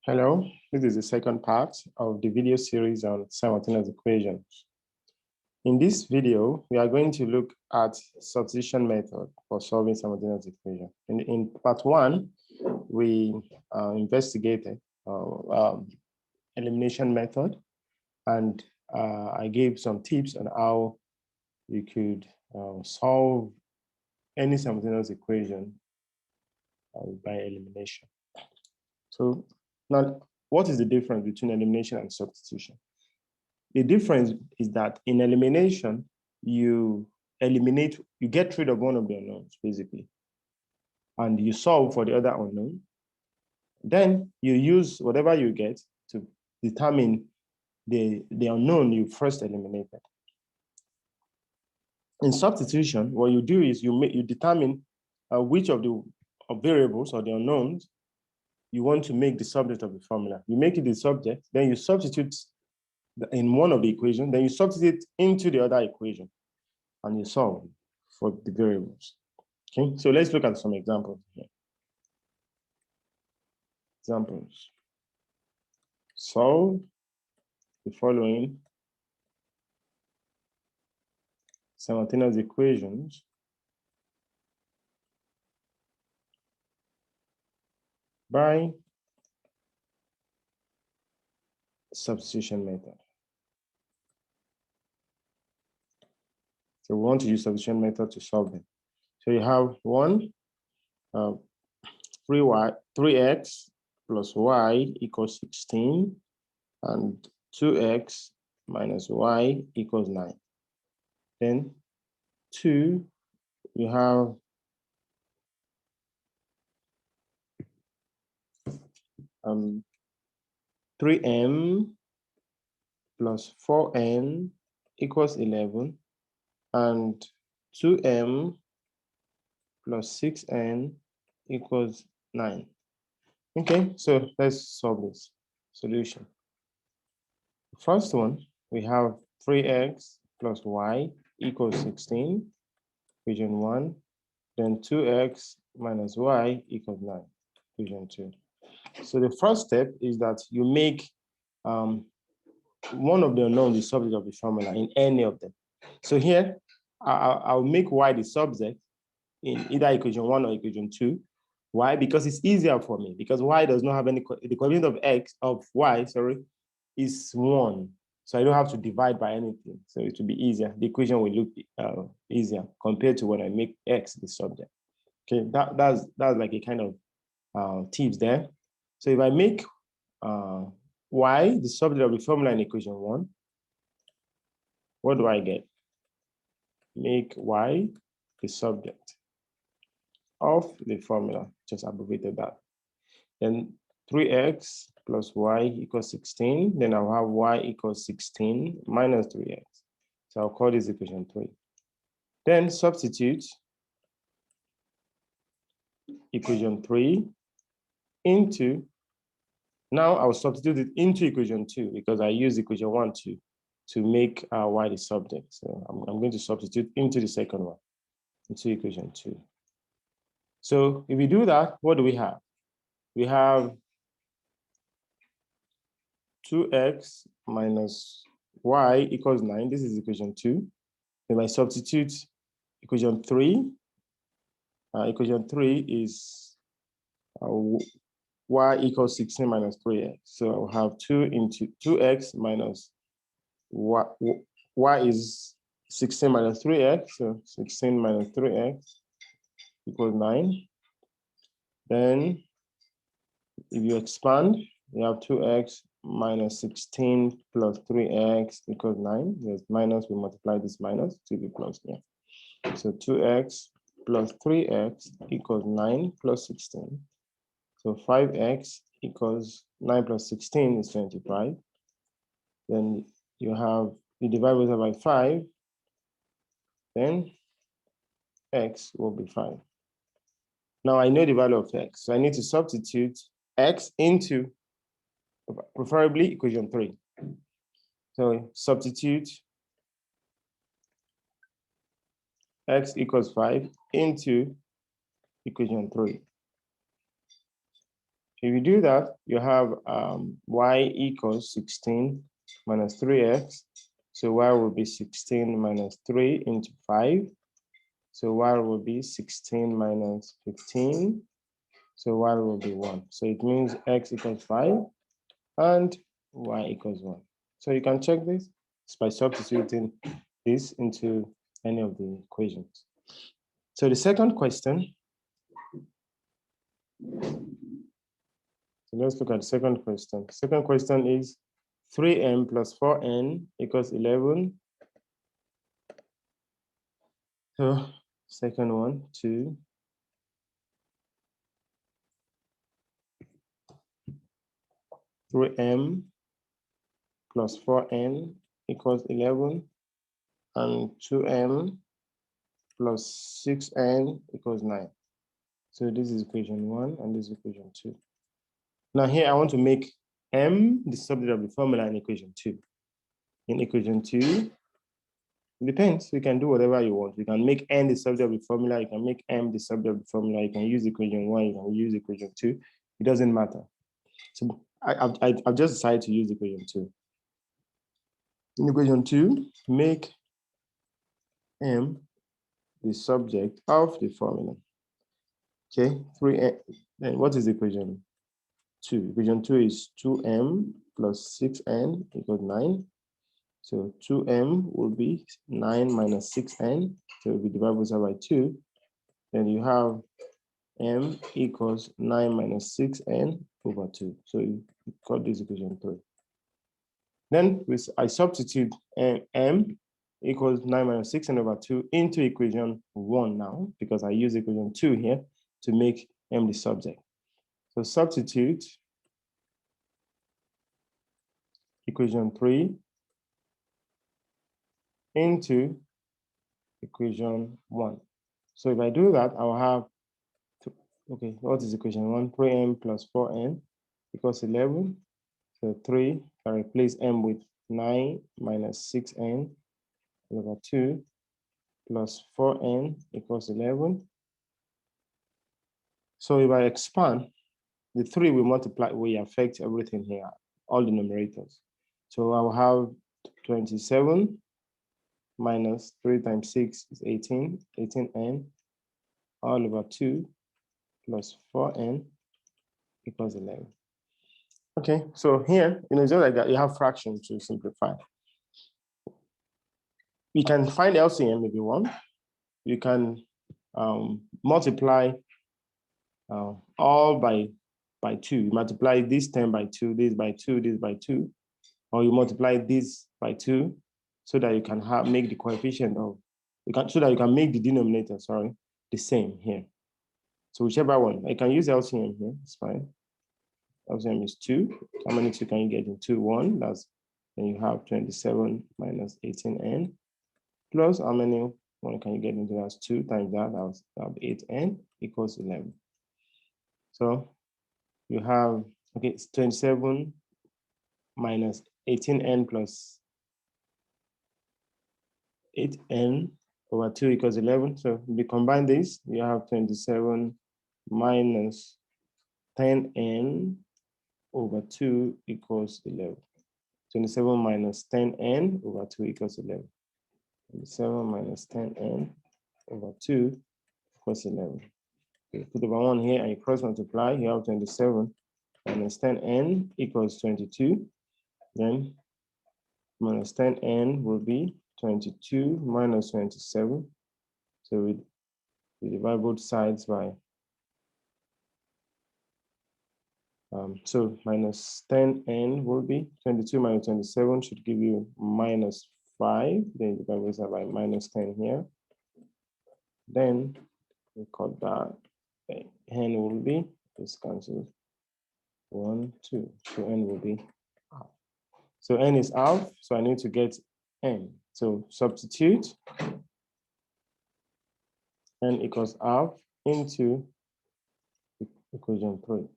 Hello, this is the second part of the video series on simultaneous equations. In this video, we are going to look at substitution method for solving simultaneous equation. In part one, we investigated elimination method, and I gave some tips on how you could solve any simultaneous equation by elimination. So now, what is the difference between elimination and substitution? The difference is that in elimination, you get rid of one of the unknowns, basically, and you solve for the other unknown. Then you use whatever you get to determine the unknown you first eliminated. In substitution, what you do is you determine which of the variables or the unknowns you want to make the subject of the formula. You make it the subject, then you substitute in one of the equations, then you substitute into the other equation, and you solve for the variables. Okay, so let's look at some examples here. Examples. Solve the following simultaneous equations by substitution method. So we want to use substitution method to solve them. So you have 3x plus y equals 16, and 2x minus y equals 9. Then 2, you have um, 3m plus 4n equals 11, and 2m plus 6n equals 9. Okay, so let's solve this solution. First one, we have 3x plus y equals 16, equation 1. Then 2x minus y equals 9, equation 2. So the first step is that you make one of the unknowns the subject of the formula in any of them. So here, I'll make y the subject in either equation 1 or equation 2. Why? Because it's easier for me, because y does not have any, the coefficient of y, is 1. So I don't have to divide by anything. So it will be easier. The equation will look easier compared to when I make x the subject. Okay, that's like a kind of tips there. So if I make y the subject of the formula in equation 1, what do I get? Make y the subject of the formula, just abbreviated that. Then 3x plus y equals 16. Then I'll have y equals 16 minus 3x. So I'll call this equation 3. Then substitute equation 3 into, now I'll substitute it into equation 2 because I use equation 1 to make y the subject. So I'm going to substitute into the second one, into equation 2. So if we do that, what do we have? We have 2x minus y equals 9. This is equation 2. Then I substitute equation 3. Equation 3 is y equals 16 minus 3x. So I'll have 2 into 2x minus y is 16 minus 3x. So 16 minus 3x equals 9. Then if you expand, you have 2x minus 16 plus 3x equals 9. There's minus, we multiply this minus to be plus here. So 2x plus 3x equals 9 plus 16. So 5x equals 9 plus 16 is 25. Then you have, you divide both by 5, then x will be 5. Now I know the value of x, so I need to substitute x into, preferably, equation 3. So substitute x equals 5 into equation 3. If you do that, you have y equals 16 minus 3x. So y will be 16 minus 3 into 5. So y will be 16 minus 15. So y will be 1. So it means x equals 5 and y equals 1. So you can check this by substituting this into any of the equations. So the second question, so let's look at the second question. The second question is 3m plus 4n equals 11. So second one, 2. 3m plus 4n equals 11, and 2m plus 6n equals 9. So this is equation 1 and this is equation 2. Now here I want to make m the subject of the formula in equation 2. In equation 2, it depends. You can do whatever you want. You can make n the subject of the formula. You can make m the subject of the formula. You can use equation 1. You can use equation 2. It doesn't matter. So I've just decided to use equation 2. In equation 2, make m the subject of the formula. Okay, 3m. Then what is equation 2? Equation 2 is 2m plus 6n equals 9. So 2m will be 9 minus 6n. So it will be divided by 2. Then you have m equals 9 minus 6n over 2. So you got this equation 3. Then I substitute m equals 9 minus 6n over 2 into equation 1 now, because I use equation 2 here to make m the subject. So substitute equation 3 into equation 1. So if I do that, I'll have, okay, what is equation 1? 3m plus 4n equals 11. So 3, I replace m with 9 minus 6n over 2 plus 4n equals 11. So if I expand, the 3 will multiply, will affect everything here, all the numerators. So I will have 27 minus 3 times 6 is 18, 18n, all over 2 plus 4n equals 11. Okay, so here, just like that, you have fractions to simplify. You can find LCM if you want. You can multiply all by 2. You multiply this 10 by 2, this by 2, this by 2, or you multiply this by 2 so that you can make the coefficient of, so that you can make the denominator, the same here. So whichever one, I can use LCM here, it's fine. LCM is 2. How many 2 can you get in 2? 1. Then you have 27 minus 18n plus how many 1 can you get into that? 2 times that'll be 8n equals 11. So you have, okay, it's 27 minus 18n plus 8n over 2 equals 11. So if you combine this, you have 27 minus 10n over 2 equals 11. 27 minus 10n over 2 equals 11. 27 minus 10n over 2 equals 11. Okay, put over 1 here and you cross multiply. You have 27 minus 10n equals 22. Then minus 10n will be 22 minus 27. So we divide both sides by, so minus 10n will be 22 minus 27 should give you minus 5. Then divide both sides by minus 10 here. Then we cut that. N will be, this cancels, 1, 2. So n will be half. So n is half, so I need to get n. So substitute n equals half into equation 3.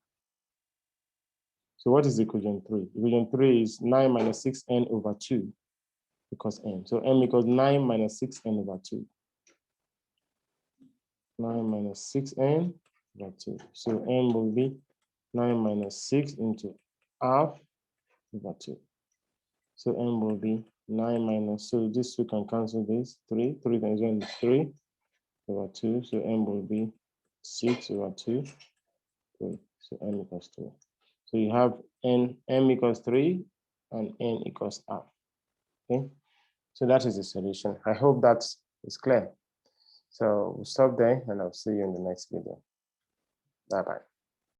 So what is equation 3? Equation 3 is 9 minus 6n over 2 equals n. So m equals 9 minus 6n over 2. 9 minus 6n over 2. So n will be 9 minus 6 into half over 2. So n will be 9 minus, so this 2 can cancel this, 3 times 1 is 3 over 2, so n will be 6 over 2, 3, so n equals 2. So you have m equals 3 and n equals half, okay? So that is the solution. I hope that is clear. So we'll stop there and I'll see you in the next video. Bye-bye.